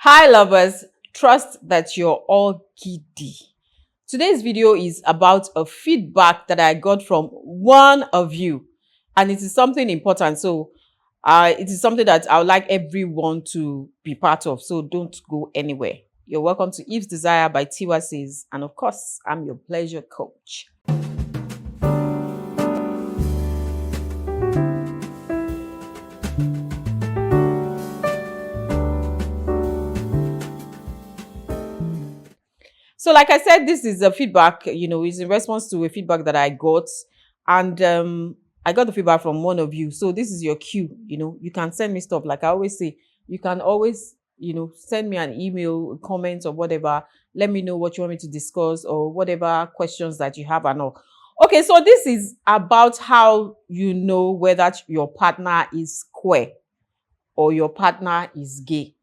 Hi lovers, trust that you're all giddy. Today's video is about a feedback that I got from one of you, and it is something important. So it is something that I would like everyone to be part of. So don't go anywhere. You're welcome to Eve's Desire by Tiwa Says, and of course, I'm your pleasure coach. So, like I said, this is a feedback, is in response to a feedback that I got. And I got the feedback from one of you. So, this is your cue. You can send me stuff. Like I always say, you can always, send me an email, comment, or whatever. Let me know what you want me to discuss or whatever questions that you have and all. Okay, so this is about how you know whether your partner is queer or your partner is gay.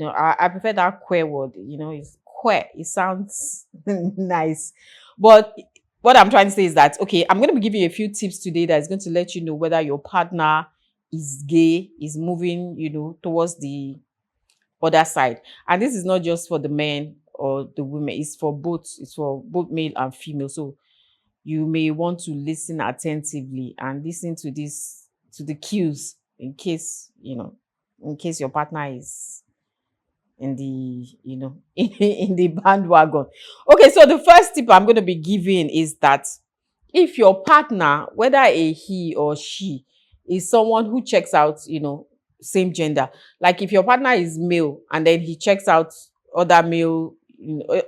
I prefer that queer word. It's queer. It sounds nice. But what I'm trying to say is that, okay, I'm going to be giving you a few tips today that is going to let you know whether your partner is gay, is moving, towards the other side. And this is not just for the men or the women. It's for both. It's for both male and female. So you may want to listen attentively and listen to the cues in case, in case your partner is in the, in the bandwagon. Okay, so the first tip I'm going to be giving is that if your partner, whether a he or she, is someone who checks out, same gender, like if your partner is male and then he checks out other male,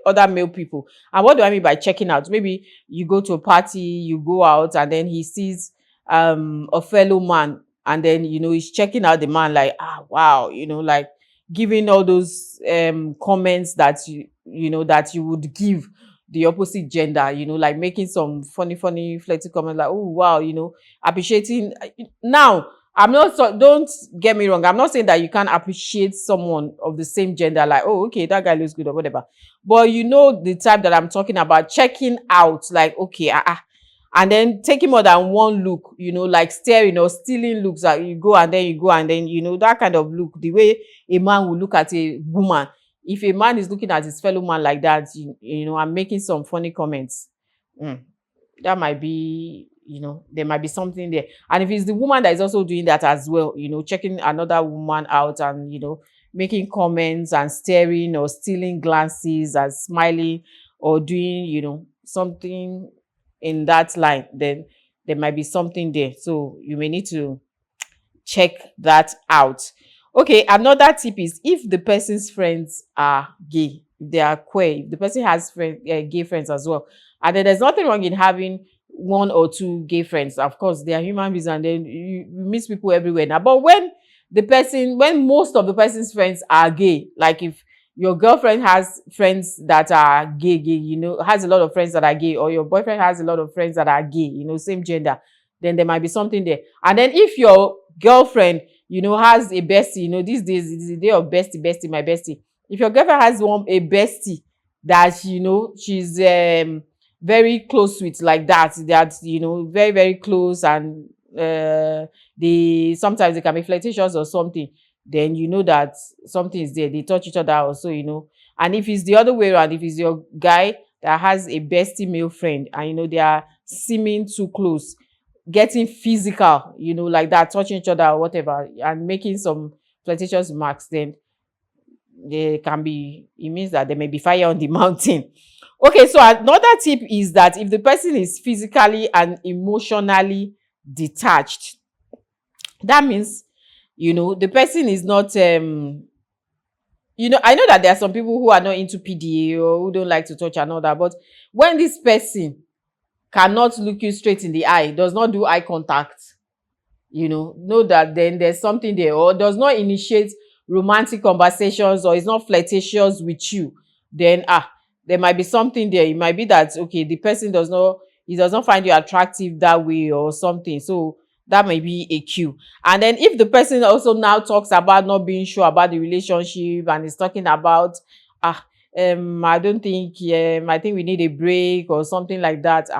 other male people. And what do I mean by checking out? Maybe you go to a party, you go out, and then he sees a fellow man, and then he's checking out the man like, wow, like giving all those comments that that you would give the opposite gender, like making some funny flirty comments like, oh wow, appreciating. Now I'm not, so don't get me wrong, I'm not saying that you can't appreciate someone of the same gender, like, oh okay, that guy looks good or whatever, but the type that I'm talking about, checking out, like, okay, and then taking more than one look, like staring or stealing looks, that you go and then that kind of look, the way a man will look at a woman. If a man is looking at his fellow man like that, I'm making some funny comments, that might be, there might be something there. And if it's the woman that is also doing that as well, checking another woman out and making comments and staring or stealing glances and smiling or doing something in that line, then there might be something there. So you may need to check that out. Okay, another tip is if the person's friends are gay, if they are queer, if the person has gay friends as well, and then there's nothing wrong in having one or two gay friends. Of course, they are human beings, and then you meet people everywhere now. But when most of the person's friends are gay, like if your girlfriend has friends that are gay, has a lot of friends that are gay, or your boyfriend has a lot of friends that are gay, same gender, then there might be something there. And then if your girlfriend, has a bestie, these days it is the day of bestie, my bestie. If your girlfriend has a bestie that, she's very close with, like that, very, very close, and sometimes they can be flirtatious or something, then you know that something is there. They touch each other also, and if it's the other way around, if it's your guy that has a bestie male friend and they are seeming too close, getting physical, like that, touching each other or whatever, and making some flirtatious remarks, then it means that there may be fire on the mountain. Okay, so another tip is that if the person is physically and emotionally detached, that means, the person is not, I know that there are some people who are not into PDA or who don't like to touch another, but when this person cannot look you straight in the eye, does not do eye contact, know that then there's something there, or does not initiate romantic conversations, or is not flirtatious with you, then there might be something there. It might be that, okay, the person does not find you attractive that way or something. So that may be a cue. And then if the person also now talks about not being sure about the relationship and is talking about I don't think, I think we need a break or something like that,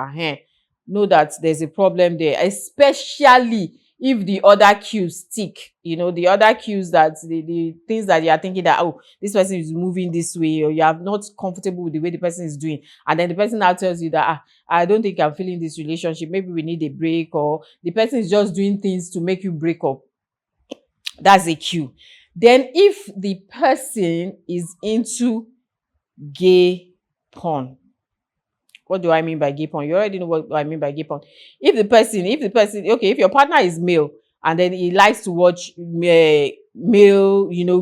know that there's a problem there, especially if the other cues stick, the other cues, that the things that you are thinking that, oh, this person is moving this way, or you are not comfortable with the way the person is doing, and then the person now tells you that, I don't think I'm feeling this relationship, maybe we need a break, or the person is just doing things to make you break up, that's a cue. Then if the person is into gay porn, what do I mean by gay porn? You already know what I mean by gay porn. Okay, if your partner is male and then he likes to watch male,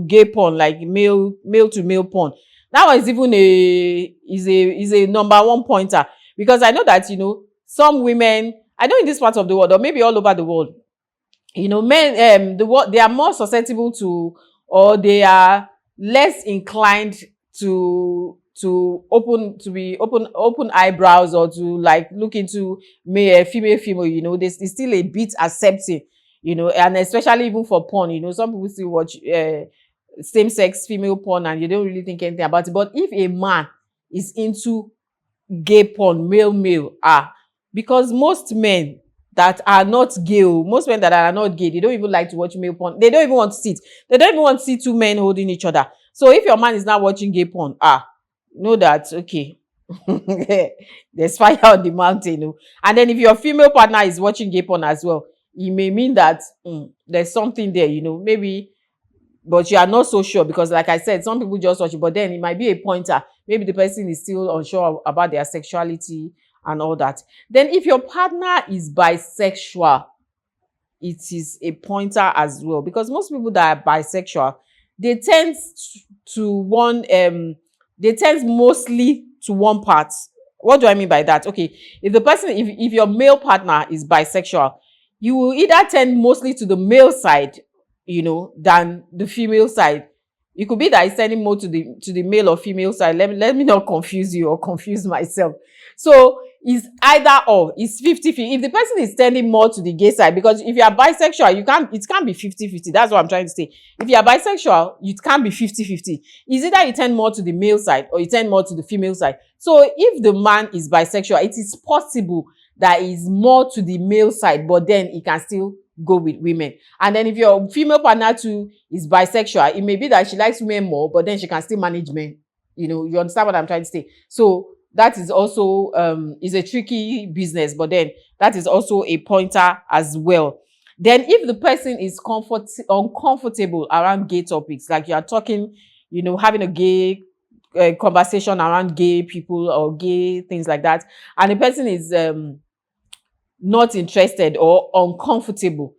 gay porn, like male to male porn, that one is even a number one pointer. Because I know that, some women, I know in this part of the world, or maybe all over the world, men, they are more susceptible to, or they are less inclined to open eyebrows, or to like look into female, there's still a bit accepting, and especially even for porn, some people still watch same-sex female porn and you don't really think anything about it. But if a man is into gay porn, male, because most men that are not gay, most men that are not gay, they don't even like to watch male porn. They don't even want to see it. They don't even want to see two men holding each other. So if your man is not watching gay porn, know that, okay, there's fire on the mountain. And then if your female partner is watching gay porn as well, it may mean that there's something there, maybe, but you are not so sure, because like I said, some people just watch it, but then it might be a pointer. Maybe the person is still unsure about their sexuality and all that. Then if your partner is bisexual, it is a pointer as well, because most people that are bisexual, they tend mostly to one part. What do I mean by that? Okay, if your male partner is bisexual, you will either tend mostly to the male side, than the female side. It could be that it's tending more to the male or female side. Let me not confuse you or confuse myself. So it's either or. It's 50-50. If the person is tending more to the gay side, because if you are bisexual, it can't be 50-50. That's what I'm trying to say. If you are bisexual, it can't be 50-50. It's either you tend more to the male side or you tend more to the female side. So if the man is bisexual, it is possible that is more to the male side, but then he can still go with women. And then if your female partner too is bisexual, it may be that she likes women more, but then she can still manage men. You understand what I'm trying to say? So that is also is a tricky business, but then that is also a pointer as well. Then if the person is uncomfortable around gay topics, like you are talking, having a gay conversation around gay people or gay things like that, and the person is not interested or uncomfortable,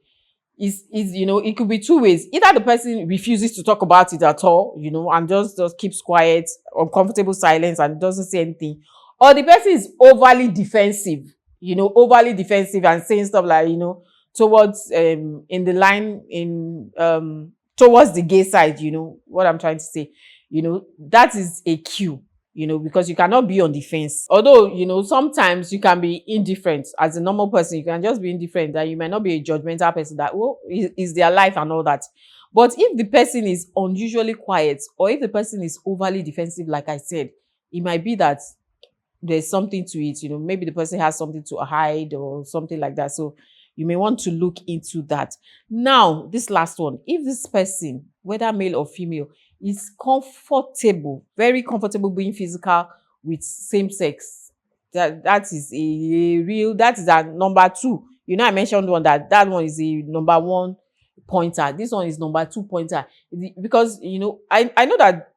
it could be two ways. Either the person refuses to talk about it at all, and just keeps quiet, uncomfortable silence, and doesn't say anything, or the person is overly defensive, and saying stuff like, towards in the line towards the gay side, what I'm trying to say, that is a cue, because you cannot be on the fence. Although, sometimes you can be indifferent as a normal person. You can just be indifferent, that you might not be a judgmental person, that, is their life and all that. But if the person is unusually quiet, or if the person is overly defensive, like I said, it might be that there's something to it. Maybe the person has something to hide or something like that. So you may want to look into that. Now, this last one, if this person, whether male or female, is comfortable, very comfortable being physical with same sex, that is a number two. I mentioned one that one is a number one pointer. This one is number two pointer, because I know that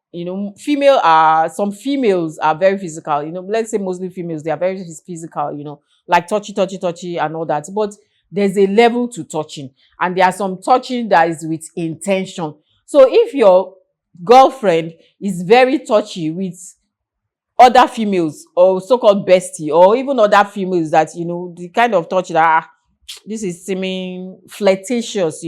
some females are very physical. Let's say mostly females, they are very physical. Like touchy and all that. But there's a level to touching, and there are some touching that is with intention. So if your girlfriend is very touchy with other females, or so-called bestie, or even other females, that the kind of touch that this is seeming flirtatious,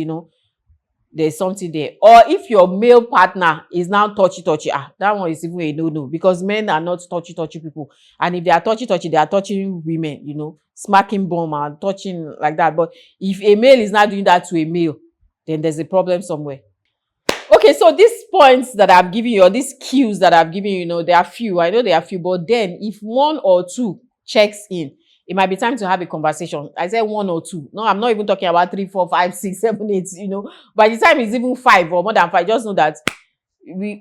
there's something there. Or if your male partner is now touchy, that one is even a no, because men are not touchy people. And if they are touchy, they are touching women, smacking bomb and touching like that. But if a male is not doing that to a male, then there's a problem somewhere. Okay, so these points that I've given you, or these cues that I've given you, there are few. I know there are few, but then if one or two checks in, it might be time to have a conversation. I said 1 or 2. No, I'm not even talking about 3, 4, 5, 6, 7, 8, By the time it's even 5 or more than 5, just know that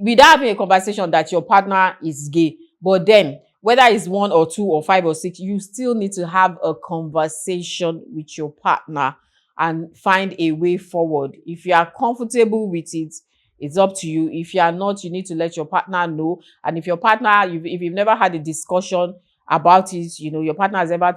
without having a conversation that your partner is gay. But then, whether it's 1 or 2 or 5 or 6, you still need to have a conversation with your partner and find a way forward. If you are comfortable with it, it's up to you. If you are not, you need to let your partner know. And if your partner, if you've never had a discussion about it, your partner has never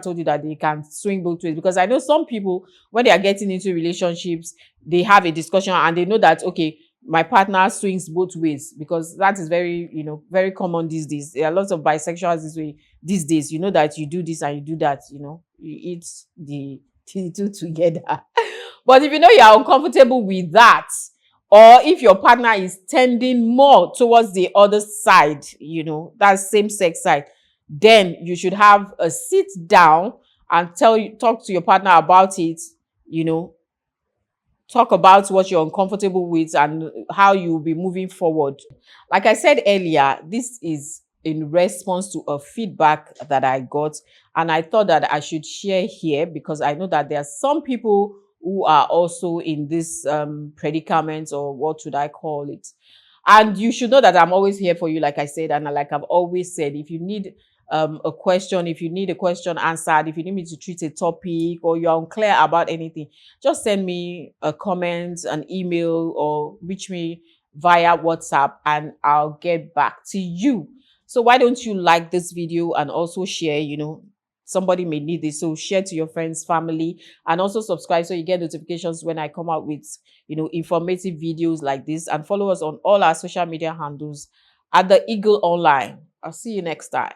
told you that they can swing both ways. Because I know some people, when they are getting into relationships, they have a discussion and they know that, okay, my partner swings both ways, because that is very common these days. There are lots of bisexuals this way these days. You know that you do this and you do that. You eat the two together. But if you know you are uncomfortable with that, or if your partner is tending more towards the other side, that same sex side, then you should have a sit down and talk to your partner about it. you know Talk about what you're uncomfortable with and how you'll be moving forward. Like I said earlier, this is in response to a feedback that I got, and I thought that I should share here because I know that there are some people who are also in this predicament, or what should I call it. And you should know that I'm always here for you, like I said, and like I've always said, if you need a question, if you need a question answered, if you need me to treat a topic, or you're unclear about anything, just send me a comment, an email, or reach me via WhatsApp and I'll get back to you. So why don't you like this video and also share, somebody may need this. So share to your friends, family, and also subscribe so you get notifications when I come out with, informative videos like this, and follow us on all our social media handles at the Eagle Online. I'll see you next time.